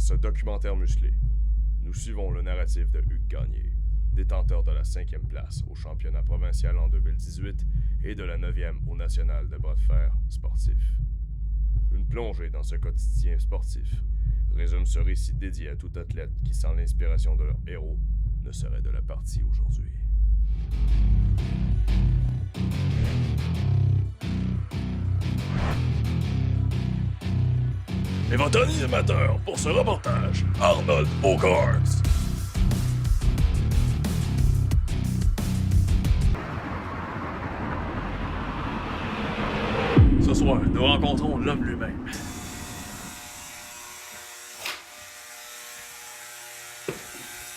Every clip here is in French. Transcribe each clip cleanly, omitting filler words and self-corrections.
ce documentaire musclé, nous suivons le narratif de Hugues Gagné, détenteur de la 5e place au championnat provincial en 2018 et de la 9e au national de bras de fer sportif. Une plongée dans ce quotidien sportif résume ce récit dédié à tout athlète qui, sans l'inspiration de leur héros, ne serait de la partie aujourd'hui. Et votre animateur pour ce reportage, Arnold Ogards. Ce soir, nous rencontrons l'homme lui-même.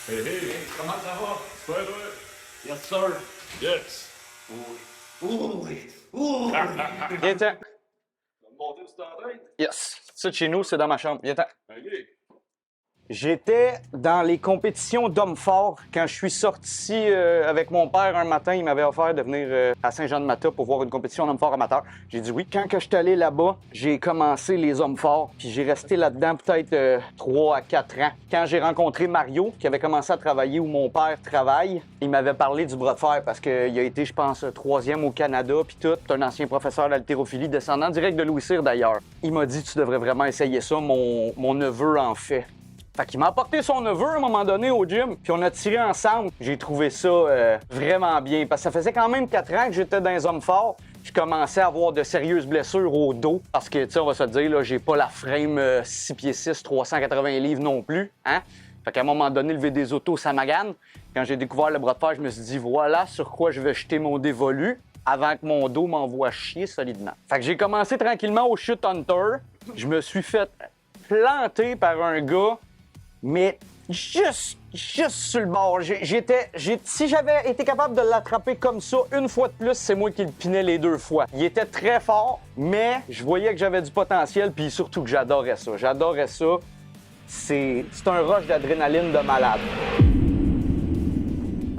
Hey, hey, comment ça va? Super, toi? Yes, sir. Yes. Viens-t'en. Monter au standard? Yes. Ça, chez nous, c'est dans ma chambre. Viens-t'en. Ok. J'étais dans les compétitions d'hommes forts quand je suis sorti avec mon père un matin. Il m'avait offert de venir à Saint-Jean-de-Mata pour voir une compétition d'hommes forts amateurs. J'ai dit oui. Quand que je suis allé là-bas, j'ai commencé les hommes forts. Puis j'ai resté là-dedans peut-être 3 à 4 ans. Quand j'ai rencontré Mario, qui avait commencé à travailler où mon père travaille, il m'avait parlé du bras de fer parce qu'il a été, je pense, 3e au Canada puis tout. C'est un ancien professeur d'haltérophilie, descendant direct de Louis Cyr d'ailleurs. Il m'a dit « Tu devrais vraiment essayer ça, mon neveu en fait. » Fait qu'il m'a apporté son neveu à un moment donné au gym, puis on a tiré ensemble. J'ai trouvé ça vraiment bien, parce que ça faisait quand même 4 ans que j'étais dans les hommes forts. Je commençais à avoir de sérieuses blessures au dos, parce que, tu sais, on va se dire, là, j'ai pas la frame 6 pieds 6, 380 livres non plus, hein? Fait qu'à un moment donné, lever des autos, ça magane. Quand j'ai découvert le bras de fer, je me suis dit, voilà sur quoi je vais jeter mon dévolu avant que mon dos m'envoie chier solidement. Fait que j'ai commencé tranquillement au Shoot Hunter. Je me suis fait planter par un gars, mais juste sur le bord. Si j'avais été capable de l'attraper comme ça une fois de plus, c'est moi qui le pinais les 2 fois. Il était très fort, mais je voyais que j'avais du potentiel, puis surtout que j'adorais ça. J'adorais ça. C'est un rush d'adrénaline de malade.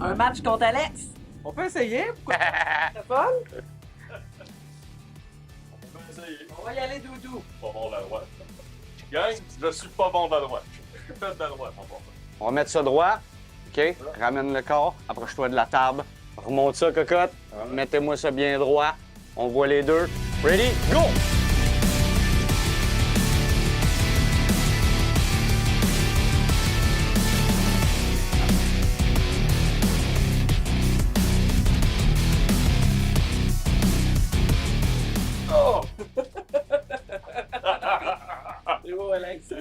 Un match contre Alex. On peut essayer? Pourquoi? C'est fun? On peut essayer. On va y aller, Doudou. Pas bon de la droite. Gang, je suis pas bon de la droite. Je suis fait de la droite, en passant. On va mettre ça droit. OK? Ramène le corps. Approche-toi de la table. Remonte ça, cocotte. Mettez-moi ça bien droit. On voit les deux. Ready? Go! Oh! C'est beau, Alex.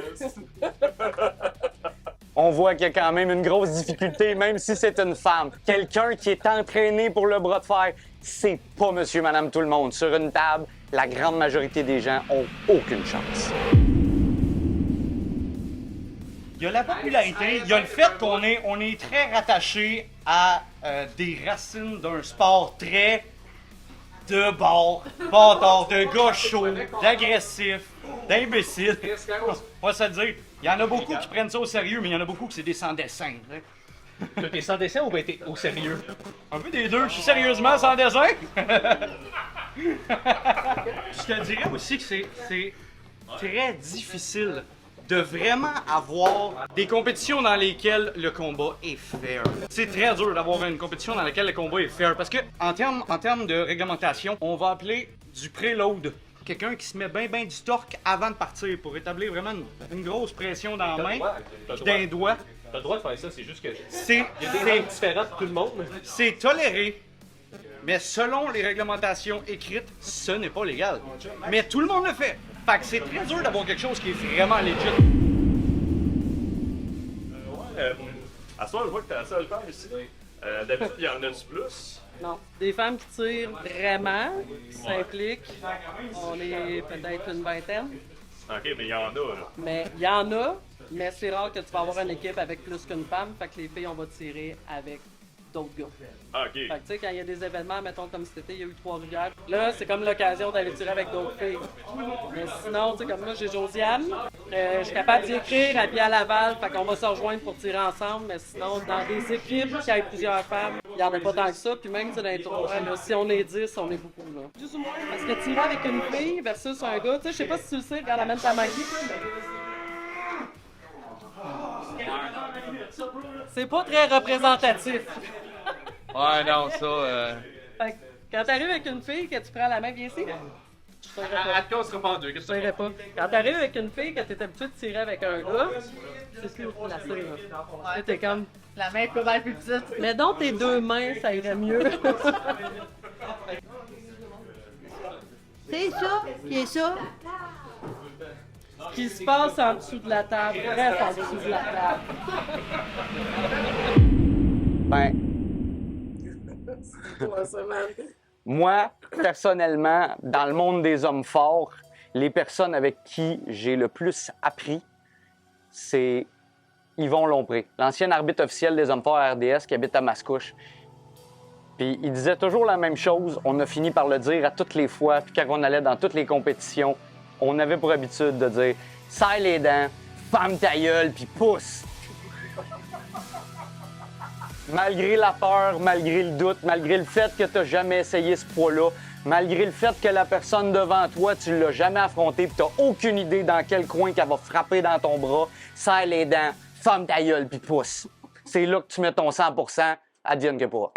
On voit qu'il y a quand même une grosse difficulté, même si c'est une femme. Quelqu'un qui est entraîné pour le bras de fer, c'est pas monsieur, madame, tout le monde. Sur une table, la grande majorité des gens ont aucune chance. Il y a la popularité, il y a le fait qu'on est très rattaché à des racines d'un sport très de bord, bâtard, de gars chauds, d'agressifs, d'imbéciles. On va se le dire. Il y en a beaucoup qui prennent ça au sérieux, mais il y en a beaucoup qui c'est des sans-dessin. T'es sans dessin ou ben t'es au sérieux? Un peu des deux. Je suis sérieusement sans dessin. Je te dirais aussi que c'est très difficile de vraiment avoir des compétitions dans lesquelles le combat est fair. C'est très dur d'avoir une compétition dans laquelle le combat est fair parce que en termes de réglementation, on va appeler du preload. Quelqu'un qui se met bien du torque avant de partir pour établir vraiment une grosse pression dans la main, d'un doigt. T'as le droit de faire ça, c'est juste que. C'est Il y a des règles différentes pour tout le monde. c'est toléré, mais selon les réglementations écrites, ce n'est pas légal. Mais tout le monde le fait. Fait que c'est très dur d'avoir quelque chose qui est vraiment legit. À ce soir, je vois que t'es la seule femme ici. D'habitude, il y en a-tu plus? Non. Des femmes qui tirent vraiment, qui s'impliquent. On est peut-être une vingtaine. Ok, mais il y en a, là. Mais il y en a, mais c'est rare que tu vas avoir une équipe avec plus qu'une femme. Fait que les filles, on va tirer avec d'autres gars. Ok. Fait que tu sais, quand il y a des événements, mettons comme cet été, il y a eu Trois-Rivières. Là, c'est comme l'occasion d'aller tirer avec d'autres filles. Mais sinon, tu sais, comme moi, j'ai Josiane. Je suis capable d'y écrire à pied à Laval. Fait qu'on va se rejoindre pour tirer ensemble. Mais sinon, dans des équipes qui aient plusieurs femmes, il n'y en a pas tant que ça. Puis même, tu sais, dans les tournois, là, si on est 10, on est beaucoup, là. Plus ou moins. Parce que tirer avec une fille versus un gars, tu sais, je sais pas si tu le sais, regarde, amène ta magie. C'est pas très représentatif. Ouais, non, ça. Fait que quand t'arrives avec une fille que tu prends la main, viens ici. Je paierai pas. À toi, on sera pas en deux. Qu'est-ce Je que paierai pas. Quand t'arrives avec une fille que t'es habitué de tirer avec un gars, c'est plus placé, là. Là, t'es comme, La main peut être plus petite. mais donc tes deux mains, ça irait mieux. C'est ça, qui est ça. Ce qui se passe en dessous de la table, reste en dessous de la table. Ben, moi, personnellement, dans le monde des hommes forts, les personnes avec qui j'ai le plus appris, c'est Yvon Lompré, l'ancien arbitre officiel des hommes forts à RDS qui habite à Mascouche. Puis il disait toujours la même chose, on a fini par le dire à toutes les fois, puis quand on allait dans toutes les compétitions, on avait pour habitude de dire « serre les dents, ferme ta gueule, puis pousse ». Malgré la peur, malgré le doute, malgré le fait que tu n'as jamais essayé ce poids-là, malgré le fait que la personne devant toi, tu l'as jamais affrontée et tu n'as aucune idée dans quel coin qu'elle va frapper dans ton bras, serre les dents, ferme ta gueule puis pousse. C'est là que tu mets ton 100%, advienne que pourra.